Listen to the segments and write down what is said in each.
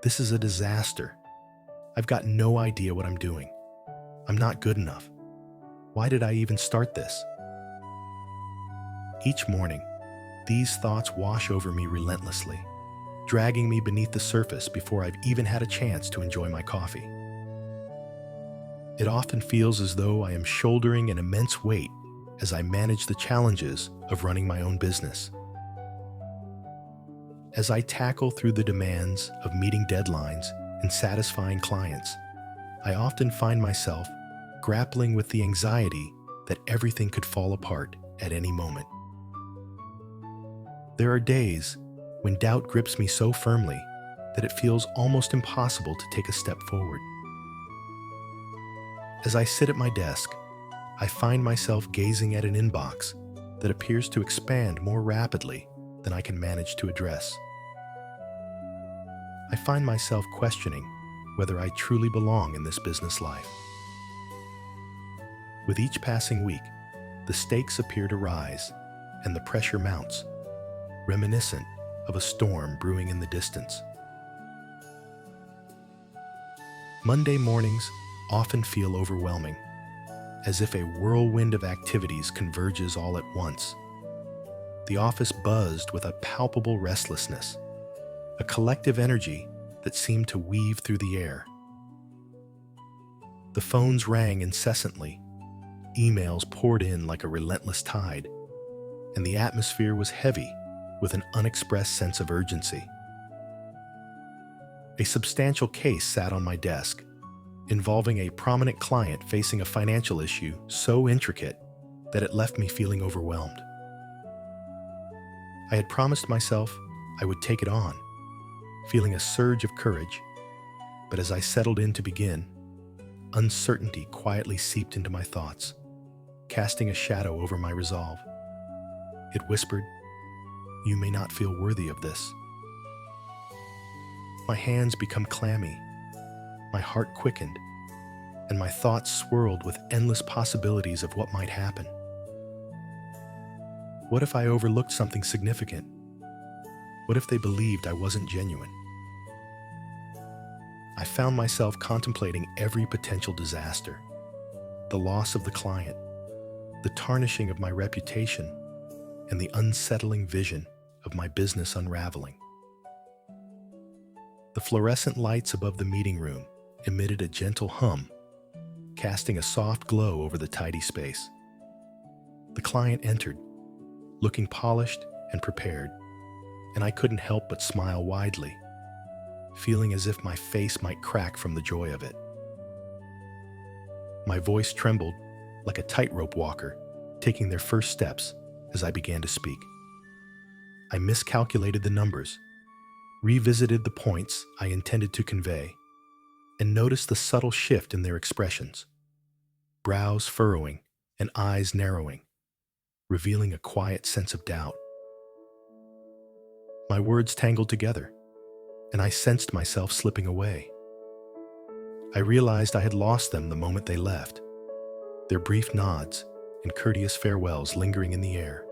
This is a disaster. I've got no idea what I'm doing. I'm not good enough. Why did I even start this? Each morning, these thoughts wash over me relentlessly, dragging me beneath the surface before I've even had a chance to enjoy my coffee. It often feels as though I am shouldering an immense weight as I manage the challenges of running my own business. As I tackle through the demands of meeting deadlines and satisfying clients, I often find myself grappling with the anxiety that everything could fall apart at any moment. There are days when doubt grips me so firmly that it feels almost impossible to take a step forward. As I sit at my desk, I find myself gazing at an inbox that appears to expand more rapidly than I can manage to address. I find myself questioning whether I truly belong in this business life. With each passing week, the stakes appear to rise and the pressure mounts, reminiscent of a storm brewing in the distance. Monday mornings often feel overwhelming, as if a whirlwind of activities converges all at once. The office buzzed with a palpable restlessness, a collective energy that seemed to weave through the air. The phones rang incessantly, emails poured in like a relentless tide, and the atmosphere was heavy with an unexpressed sense of urgency. A substantial case sat on my desk, involving a prominent client facing a financial issue so intricate that it left me feeling overwhelmed. I had promised myself I would take it on, feeling a surge of courage, but as I settled in to begin, uncertainty quietly seeped into my thoughts, casting a shadow over my resolve. It whispered, "You may not feel worthy of this." My hands become clammy, my heart quickened, and my thoughts swirled with endless possibilities of what might happen. What if I overlooked something significant? What if they believed I wasn't genuine? I found myself contemplating every potential disaster, the loss of the client, the tarnishing of my reputation, and the unsettling vision of my business unraveling. The fluorescent lights above the meeting room emitted a gentle hum, casting a soft glow over the tidy space. The client entered, looking polished and prepared, and I couldn't help but smile widely, feeling as if my face might crack from the joy of it. My voice trembled like a tightrope walker taking their first steps as I began to speak. I miscalculated the numbers, revisited the points I intended to convey, and noticed the subtle shift in their expressions, brows furrowing and eyes narrowing, revealing a quiet sense of doubt. My words tangled together, and I sensed myself slipping away. I realized I had lost them the moment they left, their brief nods and courteous farewells lingering in the air.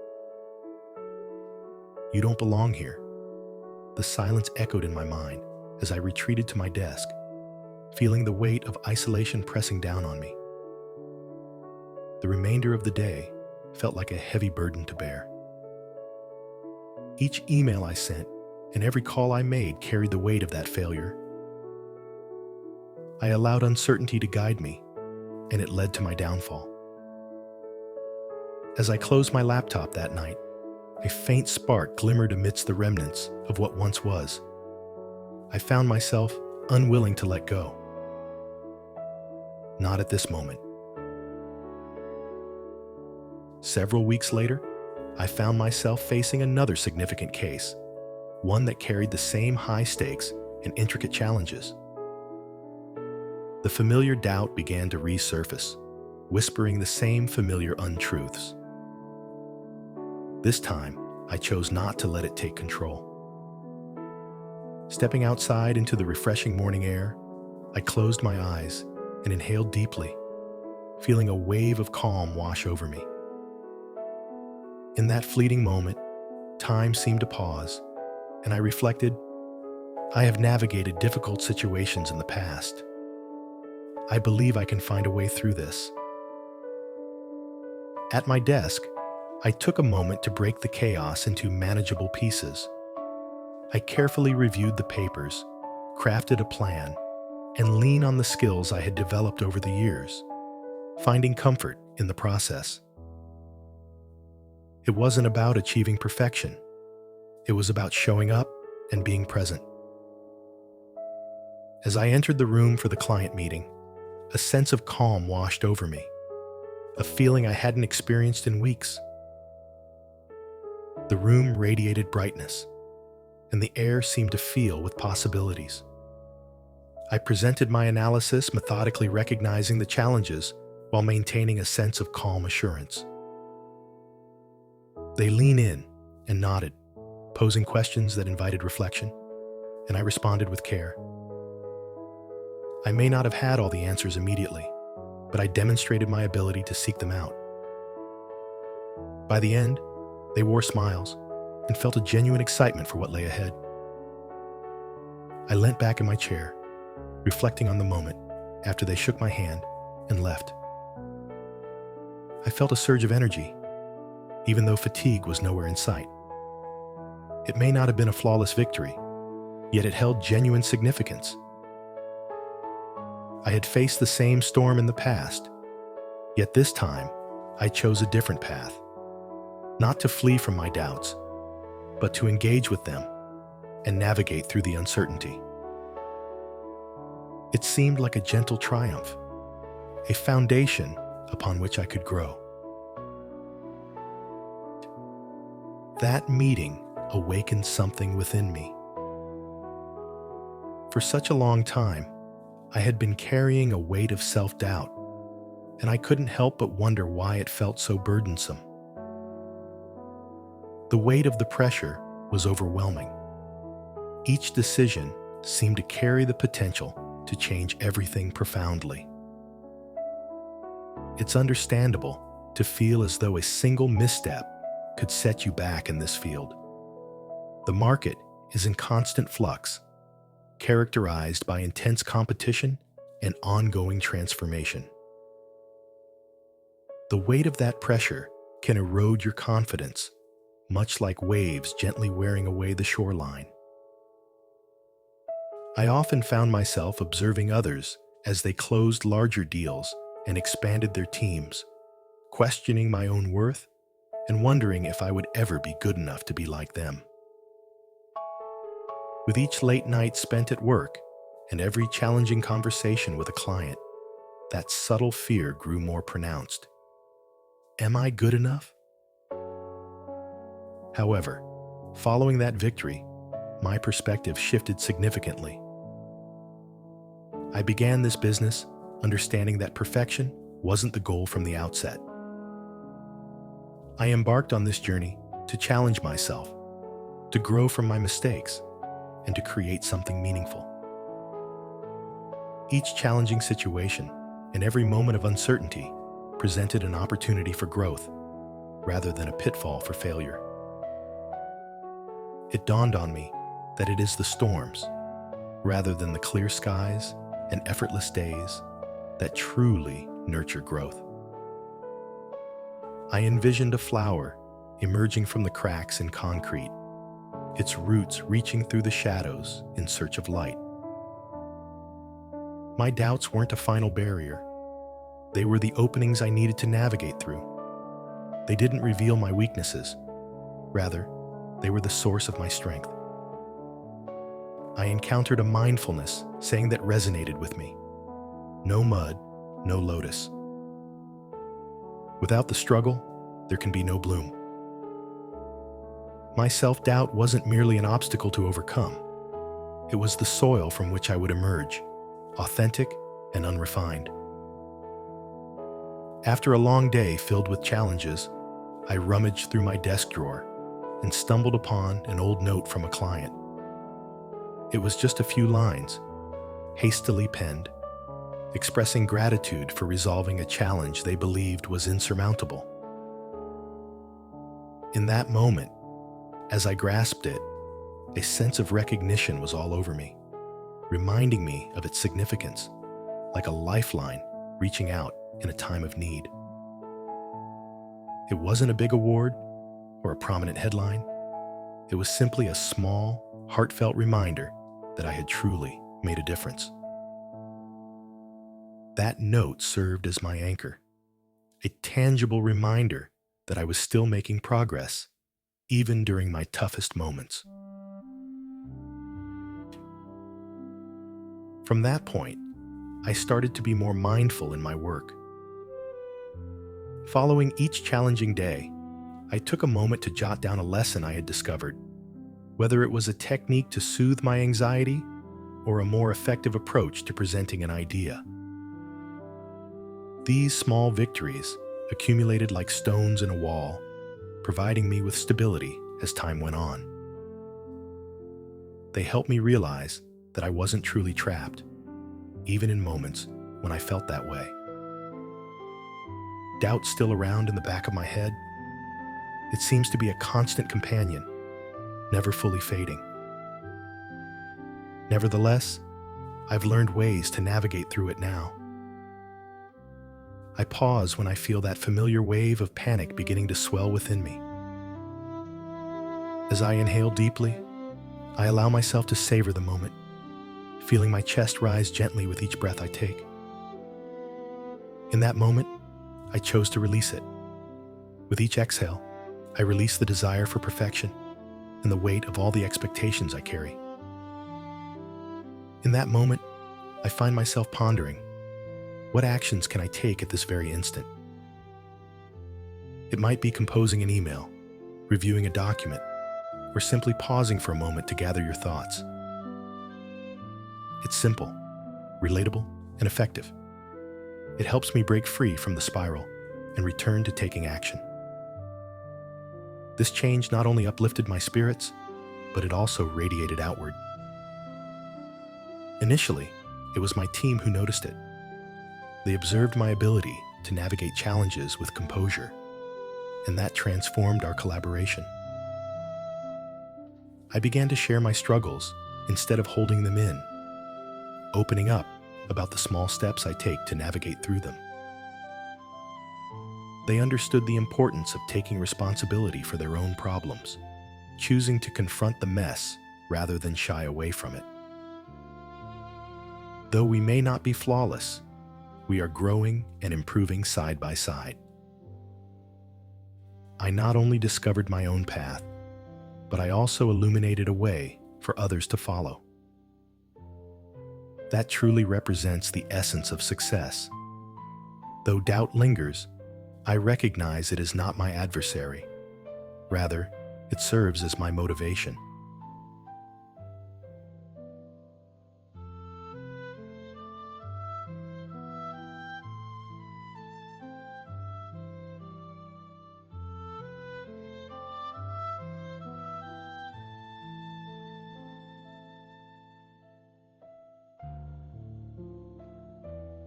"You don't belong here." The silence echoed in my mind as I retreated to my desk, feeling the weight of isolation pressing down on me. The remainder of the day felt like a heavy burden to bear. Each email I sent and every call I made carried the weight of that failure. I allowed uncertainty to guide me, and it led to my downfall. As I closed my laptop that night, a faint spark glimmered amidst the remnants of what once was. I found myself unwilling to let go. Not at this moment. Several weeks later, I found myself facing another significant case, one that carried the same high stakes and intricate challenges. The familiar doubt began to resurface, whispering the same familiar untruths. This time, I chose not to let it take control. Stepping outside into the refreshing morning air, I closed my eyes and inhaled deeply, feeling a wave of calm wash over me. In that fleeting moment, time seemed to pause, and I reflected, I have navigated difficult situations in the past. I believe I can find a way through this. At my desk, I took a moment to break the chaos into manageable pieces. I carefully reviewed the papers, crafted a plan, and leaned on the skills I had developed over the years, finding comfort in the process. It wasn't about achieving perfection. It was about showing up and being present. As I entered the room for the client meeting, a sense of calm washed over me, a feeling I hadn't experienced in weeks. The room radiated brightness, and the air seemed to fill with possibilities. I presented my analysis, methodically recognizing the challenges while maintaining a sense of calm assurance. They leaned in and nodded, posing questions that invited reflection, and I responded with care. I may not have had all the answers immediately, but I demonstrated my ability to seek them out. By the end, they wore smiles and felt a genuine excitement for what lay ahead. I leant back in my chair, reflecting on the moment after they shook my hand and left. I felt a surge of energy, even though fatigue was nowhere in sight. It may not have been a flawless victory, yet it held genuine significance. I had faced the same storm in the past, yet this time I chose a different path. Not to flee from my doubts, but to engage with them and navigate through the uncertainty. It seemed like a gentle triumph, a foundation upon which I could grow. That meeting awakened something within me. For such a long time, I had been carrying a weight of self-doubt, and I couldn't help but wonder why it felt so burdensome. The weight of the pressure was overwhelming. Each decision seemed to carry the potential to change everything profoundly. It's understandable to feel as though a single misstep could set you back in this field. The market is in constant flux, characterized by intense competition and ongoing transformation. The weight of that pressure can erode your confidence, much like waves gently wearing away the shoreline. I often found myself observing others as they closed larger deals and expanded their teams, questioning my own worth and wondering if I would ever be good enough to be like them. With each late night spent at work and every challenging conversation with a client, that subtle fear grew more pronounced. Am I good enough? However, following that victory, my perspective shifted significantly. I began this business understanding that perfection wasn't the goal from the outset. I embarked on this journey to challenge myself, to grow from my mistakes, and to create something meaningful. Each challenging situation and every moment of uncertainty presented an opportunity for growth rather than a pitfall for failure. It dawned on me that it is the storms, rather than the clear skies and effortless days, that truly nurture growth. I envisioned a flower emerging from the cracks in concrete, its roots reaching through the shadows in search of light. My doubts weren't a final barrier. They were the openings I needed to navigate through. They didn't reveal my weaknesses. Rather, they were the source of my strength. I encountered a mindfulness saying that resonated with me. No mud, no lotus. Without the struggle, there can be no bloom. My self-doubt wasn't merely an obstacle to overcome. It was the soil from which I would emerge, authentic and unrefined. After a long day filled with challenges, I rummaged through my desk drawer and stumbled upon an old note from a client. It was just a few lines, hastily penned, expressing gratitude for resolving a challenge they believed was insurmountable. In that moment, as I grasped it, A sense of recognition was all over me, reminding me of its significance, like a lifeline reaching out in a time of need. It wasn't a big award or a prominent headline. It was simply a small, heartfelt reminder that I had truly made a difference. That note served as my anchor, a tangible reminder that I was still making progress, even during my toughest moments. From that point, I started to be more mindful in my work. Following each challenging day, I took a moment to jot down a lesson I had discovered, whether it was a technique to soothe my anxiety or a more effective approach to presenting an idea. These small victories accumulated like stones in a wall, providing me with stability as time went on. They helped me realize that I wasn't truly trapped, even in moments when I felt that way. Doubt still around in the back of my head? It seems to be a constant companion, never fully fading. Nevertheless, I've learned ways to navigate through it now. I pause when I feel that familiar wave of panic beginning to swell within me. As I inhale deeply, I allow myself to savor the moment, feeling my chest rise gently with each breath I take. In that moment, I chose to release it. With each exhale, I release the desire for perfection and the weight of all the expectations I carry. In that moment, I find myself pondering, what actions can I take at this very instant? It might be composing an email, reviewing a document, or simply pausing for a moment to gather your thoughts. It's simple, relatable, and effective. It helps me break free from the spiral and return to taking action. This change not only uplifted my spirits, but it also radiated outward. Initially, it was my team who noticed it. They observed my ability to navigate challenges with composure, and that transformed our collaboration. I began to share my struggles instead of holding them in, opening up about the small steps I take to navigate through them. They understood the importance of taking responsibility for their own problems, choosing to confront the mess rather than shy away from it. Though we may not be flawless, we are growing and improving side by side. I not only discovered my own path, but I also illuminated a way for others to follow. That truly represents the essence of success. Though doubt lingers, I recognize it is not my adversary. Rather, it serves as my motivation.